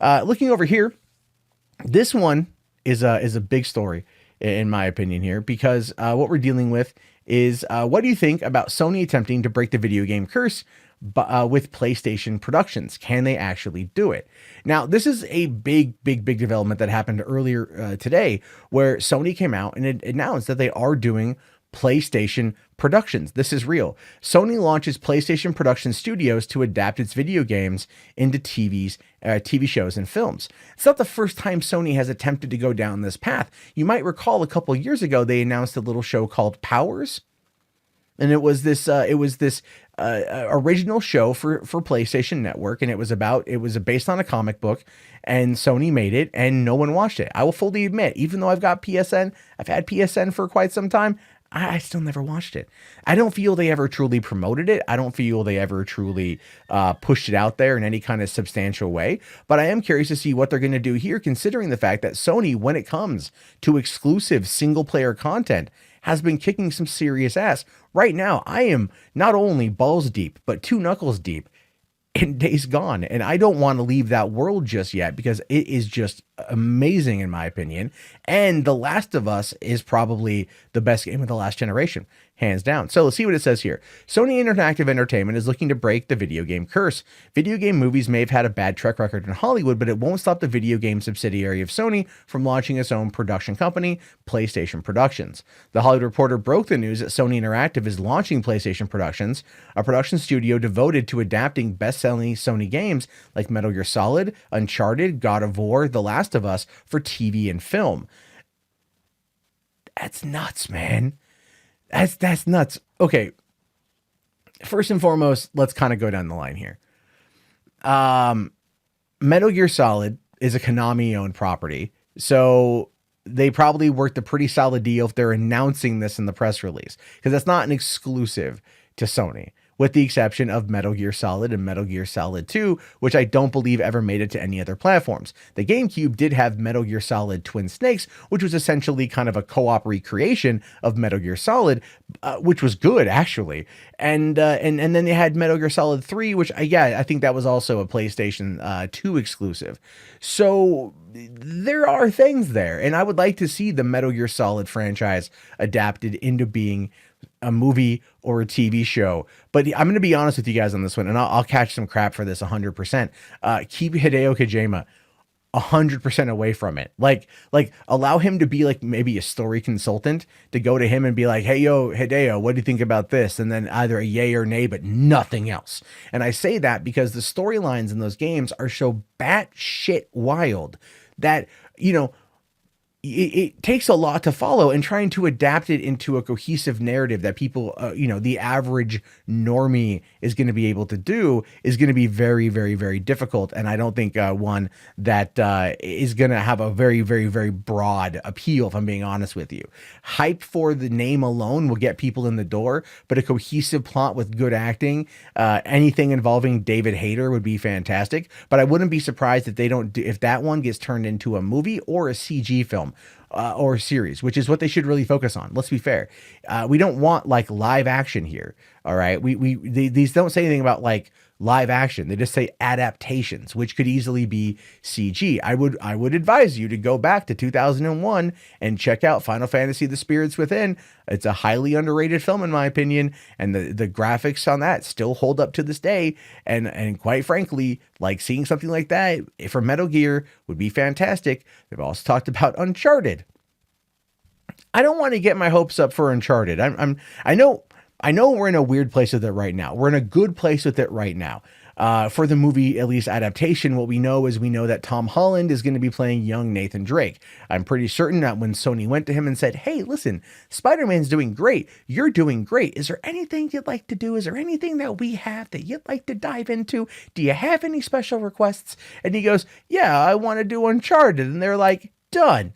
Looking over here, this one is a big story in my opinion here, because what we're dealing with is what do you think about Sony attempting to break the video game curse with PlayStation productions? Can they actually do it? Now, this is a big development that happened earlier today, where Sony came out and it announced that they are doing PlayStation productions. This is real. Sony launches PlayStation Production Studios to adapt its video games into TV shows and films. It's not the first time Sony has attempted to go down this path. You might recall a couple of years ago, they announced a little show called Powers. And it was this original show for PlayStation Network, and it was based on a comic book, and Sony made it, and no one watched it. I will fully admit, even though I've got PSN, I've had PSN for quite some time, I still never watched it. I don't feel they ever truly promoted it. I don't feel they ever truly pushed it out there in any kind of substantial way. But I am curious to see what they're going to do here, considering the fact that Sony, when it comes to exclusive single-player content, has been kicking some serious ass. Right now, I am not only balls deep, but two knuckles deep in Days Gone. And I don't want to leave that world just yet, because it is just amazing in my opinion. And The Last of Us is probably the best game of the last generation, hands down. So let's see what it says here. Sony Interactive Entertainment is looking to break the video game curse. Video game movies may have had a bad track record in Hollywood, but it won't stop the video game subsidiary of Sony from launching its own production company, PlayStation Productions. The Hollywood Reporter broke the news that Sony Interactive is launching PlayStation Productions, a production studio devoted to adapting best-selling Sony games like Metal Gear Solid, Uncharted, God of War, The Last of Us for TV and film. That's nuts, man. That's nuts. Okay. First and foremost, let's kind of go down the line here. Metal Gear Solid is a Konami-owned property, so they probably worked a pretty solid deal if they're announcing this in the press release, because that's not an exclusive to Sony, with the exception of Metal Gear Solid and Metal Gear Solid 2, which I don't believe ever made it to any other platforms. The GameCube did have Metal Gear Solid Twin Snakes, which was essentially kind of a co-op recreation of Metal Gear Solid, which was good, actually. And then they had Metal Gear Solid 3, which, I think that was also a PlayStation 2 exclusive. So there are things there, and I would like to see the Metal Gear Solid franchise adapted into being a movie or a TV show. But I'm going to be honest with you guys on this one, and I'll catch some crap for this 100%. Keep Hideo Kojima 100% away from it. Like allow him to be like maybe a story consultant, to go to him and be like, hey, yo, Hideo, what do you think about this? And then either a yay or nay, but nothing else. And I say that because the storylines in those games are so batshit wild that, it takes a lot to follow, and trying to adapt it into a cohesive narrative that people, the average normie is going to be able to do is going to be very, very, very difficult. And I don't think one that is going to have a very, very, very broad appeal, if I'm being honest with you. Hype for the name alone will get people in the door, but a cohesive plot with good acting, anything involving David Hayter would be fantastic. But I wouldn't be surprised if if that one gets turned into a movie or a CG film. Or series, which is what they should really focus on. Let's be fair. We don't want like live action here. All right. These don't say anything about like live action. They just say adaptations, which could easily be CG. I would advise you to go back to 2001 and check out Final Fantasy: The Spirits Within. It's a highly underrated film in my opinion, and the graphics on that still hold up to this day. And quite frankly, like seeing something like that for Metal Gear would be fantastic. They've also talked about Uncharted. I don't want to get my hopes up for Uncharted. I know we're in a weird place with it right now. We're in a good place with it right now. For the movie, at least adaptation, what we know that Tom Holland is going to be playing young Nathan Drake. I'm pretty certain that when Sony went to him and said, hey, listen, Spider-Man's doing great. You're doing great. Is there anything you'd like to do? Is there anything that we have that you'd like to dive into? Do you have any special requests? And he goes, yeah, I want to do Uncharted. And they're like, done.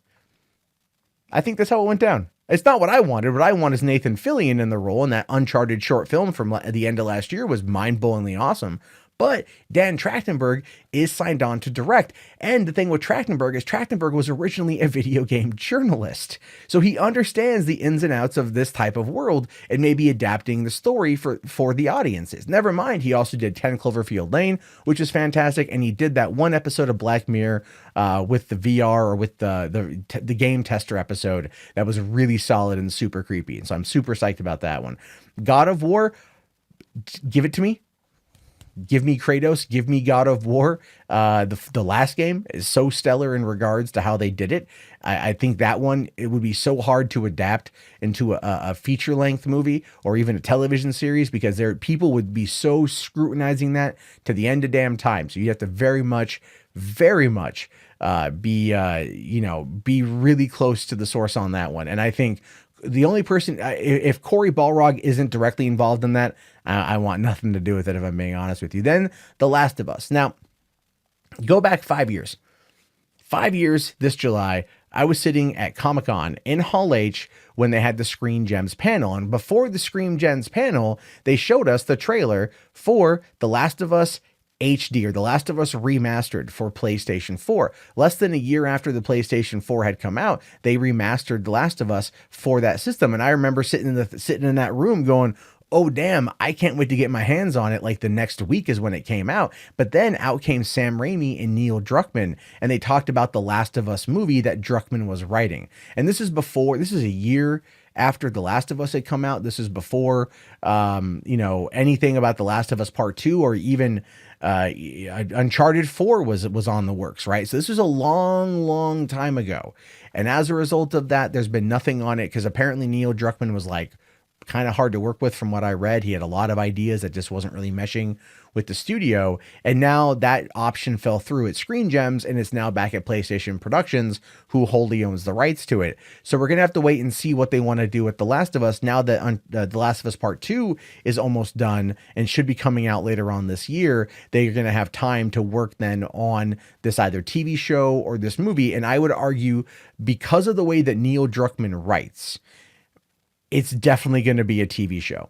I think that's how it went down. It's not what I wanted. What I want is Nathan Fillion in the role, and that Uncharted short film from the end of last year was mind-blowingly awesome. But Dan Trachtenberg is signed on to direct. And the thing with Trachtenberg is Trachtenberg was originally a video game journalist. So he understands the ins and outs of this type of world and maybe adapting the story for the audiences. Never mind, he also did 10 Cloverfield Lane, which is fantastic. And he did that one episode of Black Mirror with the VR or with the game tester episode that was really solid and super creepy. And so I'm super psyched about that one. God of War, give it to me. Give me Kratos, give me God of War. The last game is so stellar in regards to how they did it. I think that one, it would be so hard to adapt into a feature-length movie or even a television series because people would be so scrutinizing that to the end of damn time. So you have to very much be really close to the source on that one. And I think the only person, if Cory Balrog isn't directly involved in that, I want nothing to do with it, if I'm being honest with you. Then The Last of Us. Now, go back 5 years. 5 years this July, I was sitting at Comic-Con in Hall H when they had the Screen Gems panel. And before the Screen Gems panel, they showed us the trailer for The Last of Us HD, or The Last of Us Remastered for PlayStation 4. Less than a year after the PlayStation 4 had come out, they remastered The Last of Us for that system. And I remember sitting in that room going, oh, damn, I can't wait to get my hands on it. Like the next week is when it came out. But then out came Sam Raimi and Neil Druckmann, and they talked about the Last of Us movie that Druckmann was writing. And this is a year after The Last of Us had come out. This is before, anything about The Last of Us Part 2 or even Uncharted 4 was on the works, right? So this was a long, long time ago. And as a result of that, there's been nothing on it because apparently Neil Druckmann was like kind of hard to work with from what I read. He had a lot of ideas that just wasn't really meshing with the studio. And now that option fell through at Screen Gems and it's now back at PlayStation Productions, who wholly owns the rights to it. So we're going to have to wait and see what they want to do with The Last of Us now that The Last of Us Part 2 is almost done and should be coming out later on this year. They're going to have time to work then on this either TV show or this movie. And I would argue because of the way that Neil Druckmann writes, it's definitely going to be a TV show.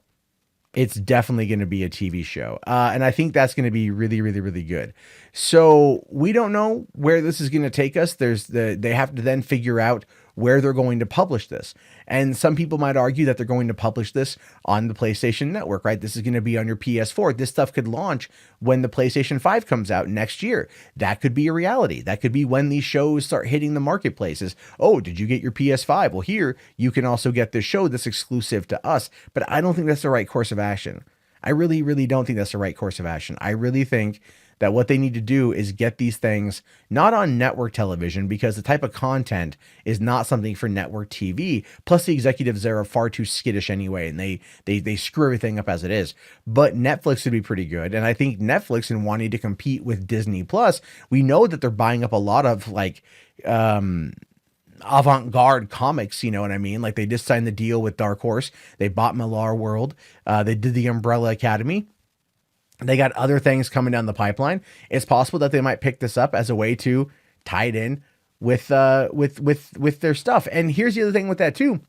It's definitely going to be a TV show. And I think that's going to be really, really, really good. So we don't know where this is going to take us. They have to then figure out where they're going to publish this. And some people might argue that they're going to publish this on the PlayStation Network, right? This is going to be on your PS4. This stuff could launch when the PlayStation 5 comes out next year. That could be a reality. That could be when these shows start hitting the marketplaces. Oh, did you get your PS5? Well, here you can also get this show that's exclusive to us. But I don't think that's the right course of action. I really, really don't think that's the right course of action. I really think that what they need to do is get these things not on network television because the type of content is not something for network TV. Plus the executives there are far too skittish anyway, and they screw everything up as it is. But Netflix would be pretty good. And I think Netflix, in wanting to compete with Disney Plus, we know that they're buying up a lot of like avant-garde comics, you know what I mean? Like they just signed the deal with Dark Horse. They bought Millar World. They did the Umbrella Academy. They got other things coming down the pipeline. It's possible that they might pick this up as a way to tie it in with their stuff. And here's the other thing with that too.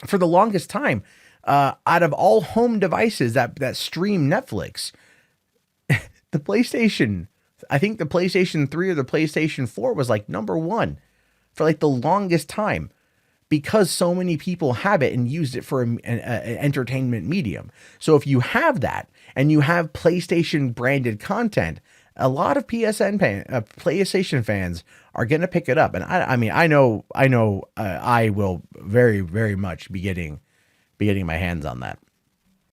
For the longest time, out of all home devices that stream Netflix, the PlayStation, I think the PlayStation 3 or the PlayStation 4 was like number one for like the longest time, because so many people have it and used it for an entertainment medium. So if you have that and you have PlayStation branded content, a lot of PlayStation fans are going to pick it up. And I know I will very, very much be getting my hands on that.